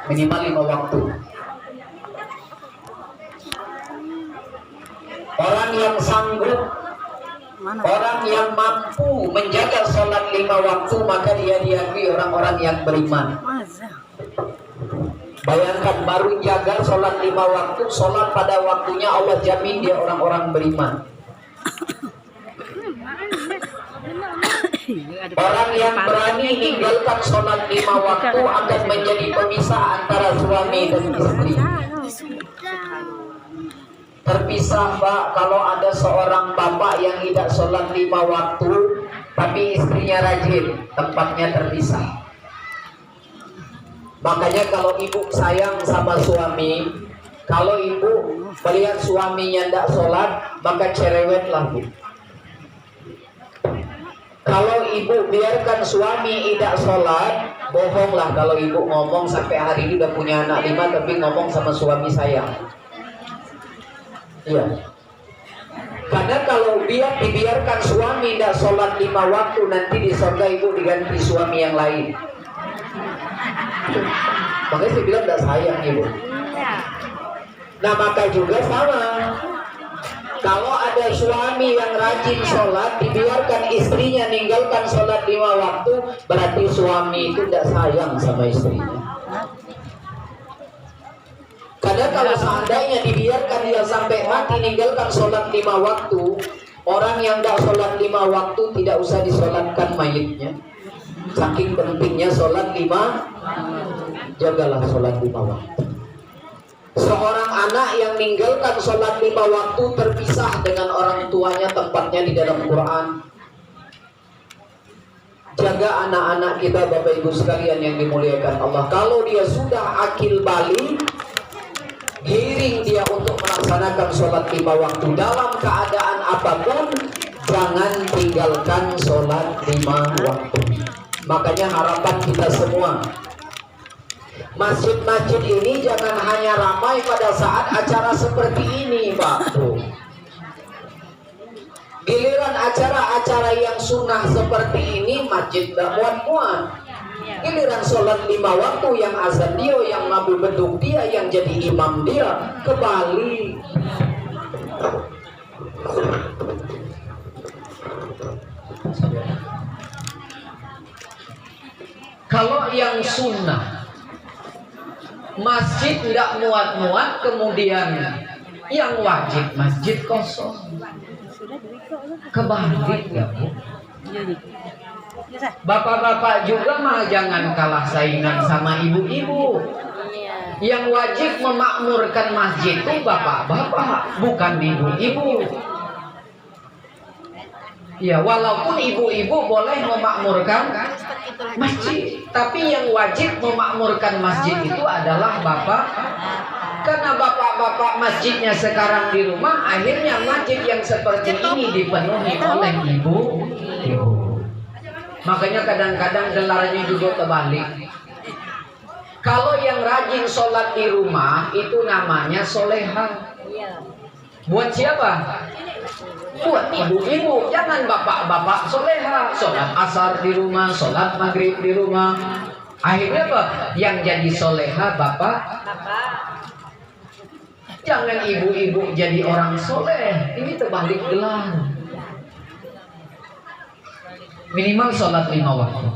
minimal 5 waktu. Orang yang sanggup, orang yang mampu menjaga sholat 5 waktu, maka dia diakui orang-orang yang beriman. Bayangkan, baru jaga sholat 5 waktu, sholat pada waktunya, Allah jamin dia orang-orang beriman. Orang yang berani meninggalkan sholat 5 waktu akan menjadi pemisah antara suami dan istri. Terpisah, Pak, kalau ada seorang bapak yang tidak sholat 5 waktu tapi istrinya rajin, tempatnya terpisah. Makanya kalau ibu sayang sama suami, kalau ibu melihat suaminya tidak sholat, maka cerewetlah, Bu. Kalau ibu biarkan suami tidak sholat, bohonglah kalau ibu ngomong sampai hari ini udah punya anak 5 tapi ngomong sama suami sayang. Iya. Karena kalau dia dibiarkan suami tidak sholat 5 waktu, nanti di surga ibu diganti suami yang lain. Makanya saya bilang tidak sayang ibu. Nah maka juga sama, kalau ada suami yang rajin sholat, dibiarkan istrinya ninggalkan sholat 5 waktu, berarti suami itu tidak sayang sama istrinya. Karena kalau seandainya dibiarkan dia sampai mati ninggalkan sholat 5 waktu, orang yang tidak sholat 5 waktu tidak usah disolatkan mayitnya. Saking pentingnya sholat 5, jagalah sholat 5 waktu. Seorang anak yang meninggalkan sholat 5 waktu terpisah dengan orang tuanya, tempatnya di dalam Quran. Jaga anak-anak kita, Bapak Ibu sekalian yang dimuliakan Allah. Kalau dia sudah akil balik, giring dia untuk melaksanakan sholat 5 waktu dalam keadaan apapun, jangan tinggalkan sholat 5 waktu. Makanya harapan kita semua, masjid-masjid ini jangan hanya ramai pada saat acara seperti ini, Pak. Giliran acara-acara yang sunnah seperti ini, masjid tidak muat-muat. Giliran sholat 5 waktu, yang azan dia, yang nabi beduk dia, yang jadi imam dia, kembali. Kalau yang sunnah, masjid tidak muat-muat, kemudian yang wajib masjid kosong. Kebalik ya, Bu. Bapak-bapak juga mah jangan kalah saingan sama ibu-ibu. Yang wajib memakmurkan masjid itu bapak-bapak, bukan ibu-ibu. Ya, walaupun ibu-ibu boleh memakmurkan masjid, tapi yang wajib memakmurkan masjid itu adalah bapak. Karena bapak-bapak masjidnya sekarang di rumah, akhirnya masjid yang seperti ini dipenuhi oleh ibu. Makanya kadang-kadang gelarnya juga terbalik. Kalau yang rajin sholat di rumah itu namanya soleha. Buat siapa? Buat ibu-ibu. Jangan bapak-bapak soleha. Sholat asar di rumah, sholat maghrib di rumah. Akhirnya apa? Yang jadi soleha bapak. Jangan ibu-ibu jadi orang soleh. Ini terbalik gelar. Minimal sholat 5 waktu.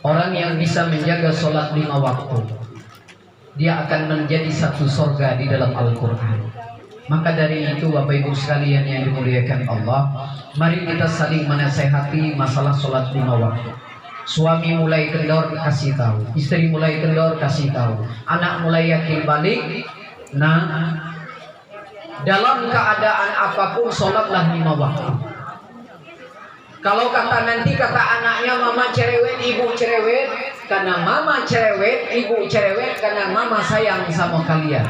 Orang yang bisa menjaga sholat 5 waktu, dia akan menjadi satu surga di dalam Al-Quran. Maka dari itu Bapak Ibu sekalian yang dimuliakan Allah, mari kita saling menasehati masalah sholat 5 waktu. Suami mulai kendor, kasih tahu. Istri mulai kendor, kasih tahu. Anak mulai yakin balik. Nah, dalam keadaan apapun sholatlah 5 waktu. Kalau nanti kata anaknya mama cerewet, ibu cerewet, karena mama cerewet, ibu cerewet, karena mama sayang sama kalian.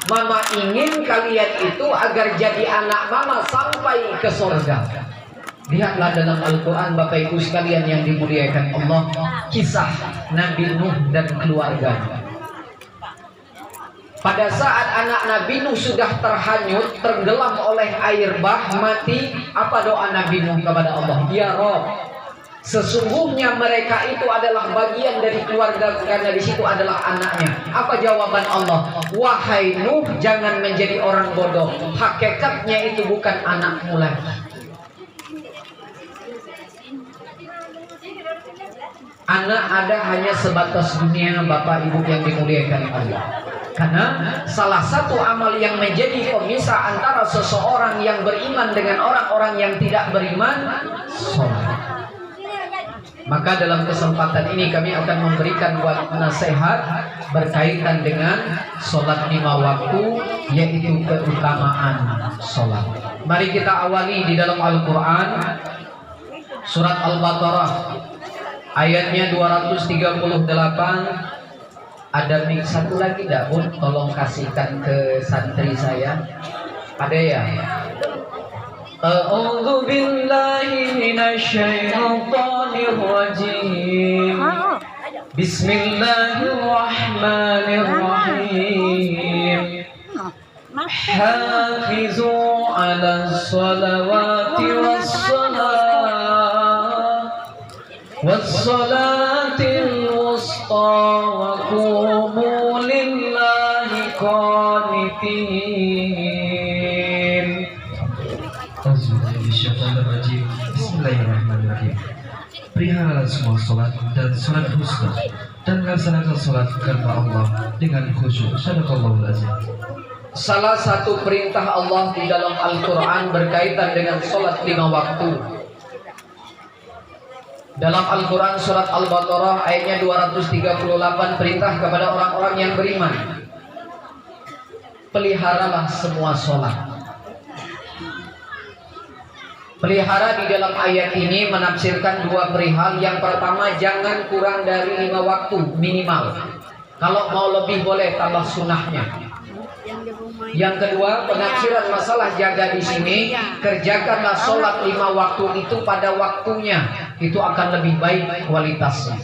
Mama ingin kalian itu agar jadi anak mama sampai ke surga. Lihatlah dalam Al-Quran Bapak Ibu sekalian yang dimuliakan Allah, kisah Nabi Nuh dan keluarganya. Pada saat anak Nabi Nuh sudah terhanyut, tenggelam oleh air bah, mati, apa doa Nabi Nuh kepada Allah? Ya Rob, Sesungguhnya mereka itu adalah bagian dari keluarga, karena di situ adalah anaknya. Apa jawaban Allah? Wahai Nuh, jangan menjadi orang bodoh. Hakikatnya itu bukan anakmu lagi. Anak ada hanya sebatas dunia, Bapak Ibu yang dimuliakan Allah. Karena salah satu amal yang menjadi pemisah antara seseorang yang beriman dengan orang-orang yang tidak beriman, sholat. Maka dalam kesempatan ini kami akan memberikan nasihat berkaitan dengan sholat 5 waktu, yaitu keutamaan sholat. Mari kita awali di dalam Al-Quran, surat Al-Baqarah, ayatnya 238. Ada mix satu lagi dah, Bun? Tolong kasihkan ke santri saya. Ada ya? A'udzu billahi minasyaitonir rajim. Bismillahirrahmanirrahim. Hafizu 'alas salawati was-salatil wusta wa qumu lillahi qanitin. Bismillahirrahmanirrahim. Peliharalah semua sholat dan sholat husna, dan laksanakan sholat karena Allah dengan khusyuk. Sadaqallahul azim. Salah satu perintah Allah di dalam Al-Quran berkaitan dengan sholat 5 waktu. Dalam Al-Quran surat Al-Baqarah ayatnya 238, perintah kepada orang-orang yang beriman, peliharalah semua sholat. Pelihara di dalam ayat ini menafsirkan 2 perihal. Yang pertama, jangan kurang dari 5 waktu minimal. Kalau mau lebih boleh tambah sunnahnya. Yang kedua, penafsiran masalah jaga di sini, kerjakanlah sholat 5 waktu itu pada waktunya. Itu akan lebih baik kualitasnya.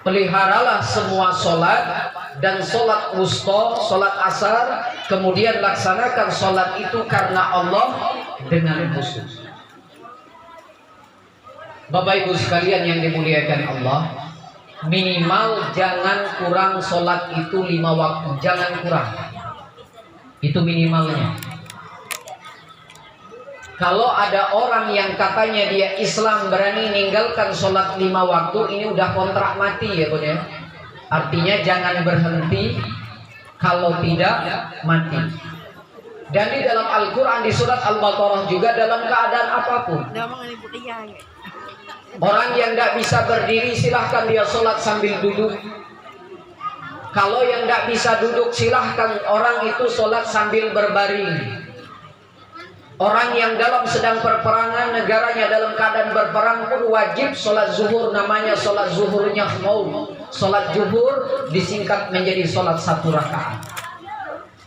Peliharalah semua sholat, dan sholat wusta, sholat asar, kemudian laksanakan sholat itu karena Allah dengan khusus. Bapak Ibu sekalian yang dimuliakan Allah, minimal jangan kurang sholat itu 5 waktu, jangan kurang. Itu minimalnya. Kalau ada orang yang katanya dia Islam berani meninggalkan sholat 5 waktu, ini udah kontrak mati ya Bun ya. Artinya jangan berhenti, kalau tidak mati. Dan di dalam Al-Quran di surat Al-Baqarah juga dalam keadaan apapun. Orang yang tidak bisa berdiri silahkan dia sholat sambil duduk. Kalau yang tidak bisa duduk silahkan orang itu sholat sambil berbaring. Orang yang dalam sedang perperangan, negaranya dalam keadaan berperang pun wajib sholat zuhur, namanya sholat zuhurnya maum. Sholat zuhur disingkat menjadi sholat 1 rakaat.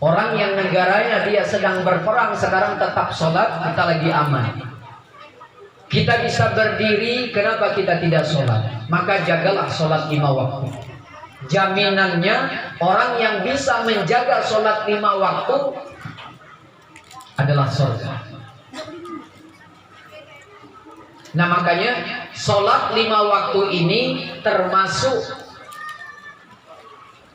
Orang yang negaranya dia sedang berperang sekarang tetap sholat, kita lagi aman. Kita bisa berdiri, kenapa kita tidak sholat? Maka jagalah sholat 5 waktu. Jaminannya orang yang bisa menjaga sholat 5 waktu adalah surga. Nah makanya sholat 5 waktu ini termasuk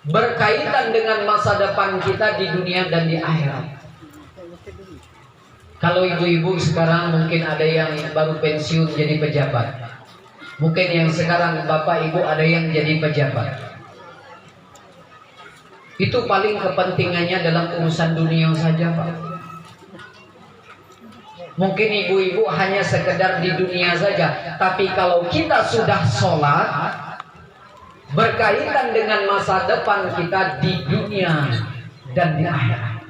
berkaitan dengan masa depan kita di dunia dan di akhirat. Kalau ibu-ibu sekarang mungkin ada yang baru pensiun jadi pejabat, mungkin yang sekarang bapak ibu ada yang jadi pejabat. Itu paling kepentingannya dalam urusan dunia saja Pak. Mungkin ibu-ibu hanya sekedar di dunia saja, tapi kalau kita sudah sholat, berkaitan dengan masa depan kita di dunia dan di akhirat.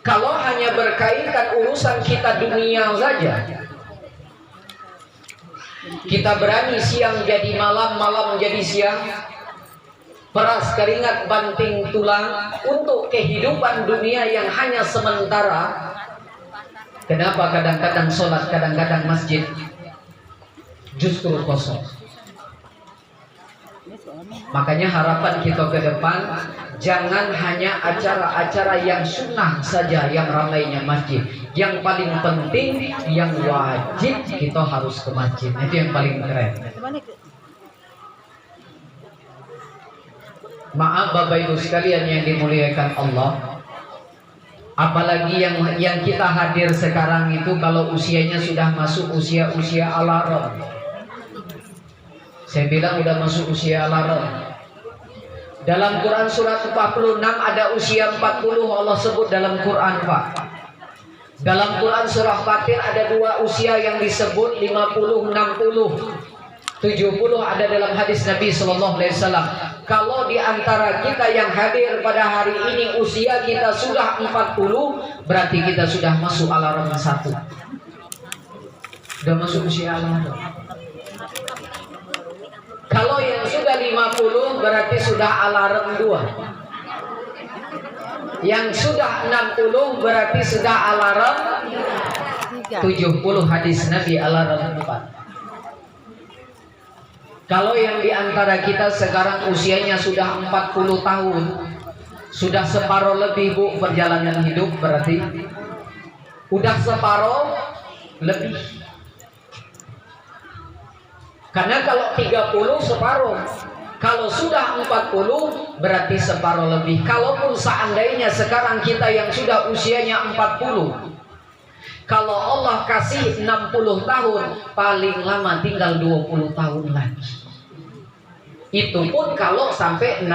Kalau hanya berkaitan urusan kita dunia saja, kita berani siang jadi malam, malam jadi siang, peras keringat banting tulang untuk kehidupan dunia yang hanya sementara. Kenapa kadang-kadang sholat, kadang-kadang masjid justru kosong? Makanya harapan kita ke depan, Jangan hanya acara-acara yang sunnah saja yang ramainya masjid. Yang paling penting, yang wajib kita harus ke masjid. Itu yang paling keren. Maaf Bapak Ibu sekalian yang dimuliakan Allah. Apalagi yang kita hadir sekarang itu kalau usianya sudah masuk usia alarm. Saya bilang udah masuk usia alarm. Dalam Quran surat 46 ada usia 40 Allah sebut dalam Quran, Pak. Dalam Quran surah Fatir ada 2 usia yang disebut 50, 60, 70 ada dalam hadis Nabi Sallallahu Alaihi Wasallam. Kalau di antara kita yang hadir pada hari ini usia kita sudah 40, berarti kita sudah masuk alarm 1. Sudah masuk usia alarm. Kalau yang sudah 50 berarti sudah alarm 2. Yang sudah 60 berarti sudah alarm 70 hadis Nabi alarm 4. Kalau yang diantara kita sekarang usianya sudah 40 tahun, sudah separuh lebih Bu perjalanan hidup berarti udah separuh lebih. Karena kalau 30 separuh, kalau sudah 40 berarti separuh lebih. Kalaupun seandainya sekarang kita yang sudah usianya 40, kalau Allah kasih 60 tahun, paling lama tinggal 20 tahun lagi. Itu pun kalau sampai 6,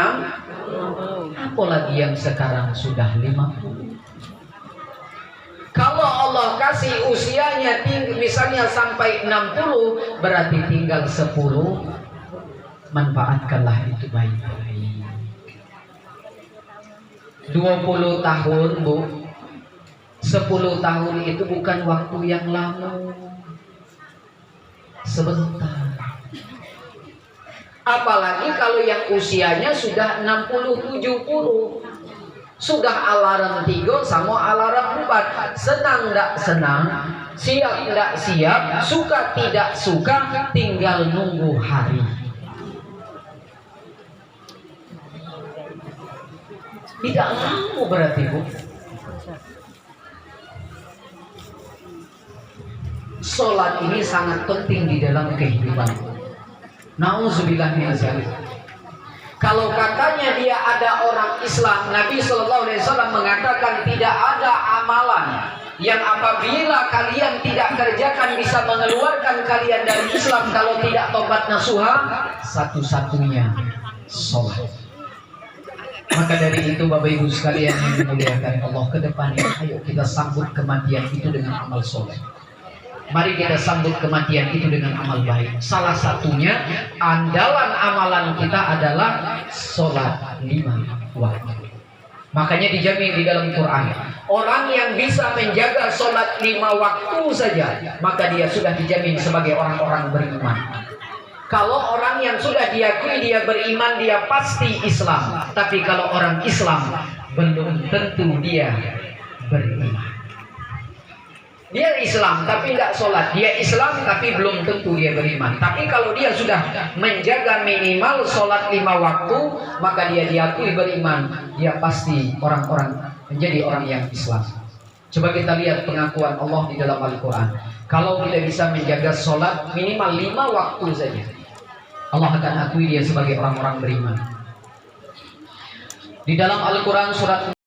apalagi yang sekarang sudah 50. Kalau Allah kasih usianya misalnya sampai 60, berarti tinggal 10. Manfaatkanlah itu baik-baik. 20 tahun Bu, 10 tahun itu bukan waktu yang lama, sebentar. Apalagi kalau yang usianya sudah 60, 70, sudah alarm 3 sama alarm 4. Senang tidak senang, siap tidak siap, suka tidak suka, tinggal nunggu hari. Tidak lama berarti Bu. Sholat ini sangat penting di dalam kehidupan. Nauzubillah min dzalik. Kalau katanya dia ada orang Islam, Nabi Shallallahu Alaihi Wasallam mengatakan tidak ada amalan yang apabila kalian tidak kerjakan bisa mengeluarkan kalian dari Islam kalau tidak tobat nasuha, satu-satunya sholat. Maka dari itu Bapak Ibu sekalian yang dimuliakan Allah, ke depannya ayo kita sambut kematian itu dengan amal soleh. Mari kita sambut kematian itu dengan amal baik. Salah satunya andalan amalan kita adalah sholat 5 waktu. Makanya dijamin di dalam Quran, orang yang bisa menjaga sholat 5 waktu saja, maka dia sudah dijamin sebagai orang-orang beriman. Kalau orang yang sudah diakui dia beriman, dia pasti Islam. Tapi kalau orang Islam, belum tentu dia beriman. Dia Islam tapi tidak sholat, dia Islam tapi belum tentu dia beriman. Tapi kalau dia sudah menjaga minimal sholat 5 waktu, maka dia diakui beriman. Dia pasti menjadi orang yang Islam. Coba kita lihat pengakuan Allah di dalam Al-Quran. Kalau kita bisa menjaga sholat minimal 5 waktu saja, Allah akan akui dia sebagai orang-orang beriman. Di dalam Al-Quran surat